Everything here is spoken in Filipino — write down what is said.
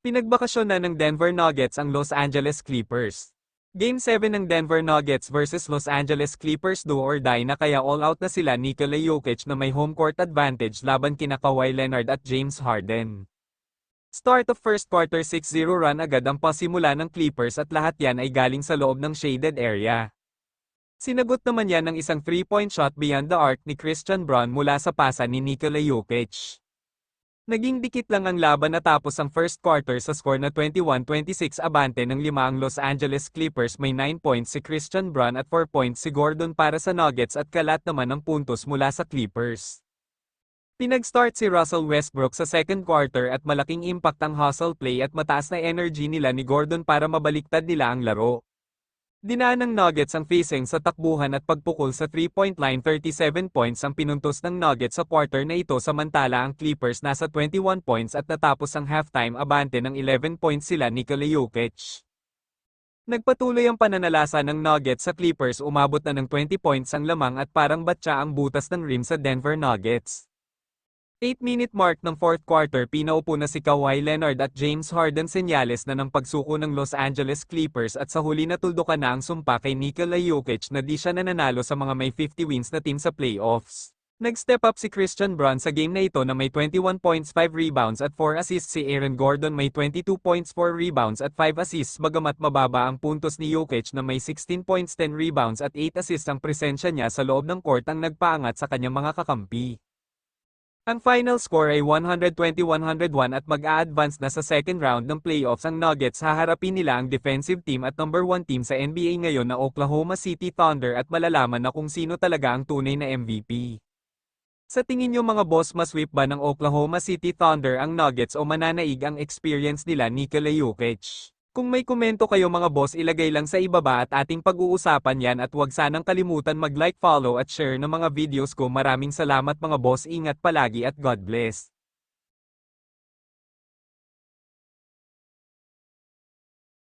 Pinagbakasyon na ng Denver Nuggets ang Los Angeles Clippers. Game 7 ng Denver Nuggets versus Los Angeles Clippers, do or die na, kaya all out na sila Nikola Jokic na may home court advantage laban kina Kawhi Leonard at James Harden. Start of first quarter 6-0 run agad ang pasimula ng Clippers at lahat yan ay galing sa loob ng shaded area. Sinagot naman yan ng isang 3-point shot beyond the arc ni Christian Braun mula sa pasa ni Nikola Jokic. Naging dikit lang ang laban natapos ang first quarter sa score na 21-26 abante ng 5 ang Los Angeles Clippers. May 9 points si Christian Braun at 4 points si Gordon para sa Nuggets at kalat naman ang puntos mula sa Clippers. Pinag-start si Russell Westbrook sa second quarter at malaking impact ang hustle play at mataas na energy nila ni Gordon para mabaliktad nila ang laro. Dinaan ng Nuggets ang facing sa takbuhan at pagpukol sa 3-point line. 37 points ang pinuntos ng Nuggets sa quarter na ito, samantala ang Clippers nasa 21 points at natapos ang halftime abante ng 11 points sila Nikola Jokic. Nagpatuloy ang pananalasa ng Nuggets sa Clippers, umabot na ng 20 points ang lamang at parang batya ang butas ng rim sa Denver Nuggets. 8-minute mark ng fourth quarter, pinaupo na si Kawhi Leonard at James Harden, senyales na ng pagsuko ng Los Angeles Clippers at sa huli natuldukan na ang sumpa kay Nikola Jokic na di siya nananalo sa mga may 50 wins na team sa playoffs. Nag-step up si Christian Braun sa game na ito na may 21 points, 5 rebounds at 4 assists. Si Aaron Gordon may 22 points, 4 rebounds at 5 assists. Bagamat mababa ang puntos ni Jokic na may 16 points, 10 rebounds at 8 assists, ang presensya niya sa loob ng court ang nagpaangat sa kanyang mga kakampi. Ang final score ay 120-101 at mag-a-advance na sa second round ng playoffs ang Nuggets. Haharapin nila ang defensive team at number 1 team sa NBA ngayon na Oklahoma City Thunder at malalaman na kung sino talaga ang tunay na MVP. Sa tingin niyo mga boss, masweep ba ng Oklahoma City Thunder ang Nuggets o mananaig ang experience nila Nikola Jokic? Kung may komento kayo mga boss, ilagay lang sa ibaba at ating pag-uusapan yan, at huwag sanang kalimutan mag-like, follow at share ng mga videos ko. Maraming salamat mga boss, ingat palagi at God bless.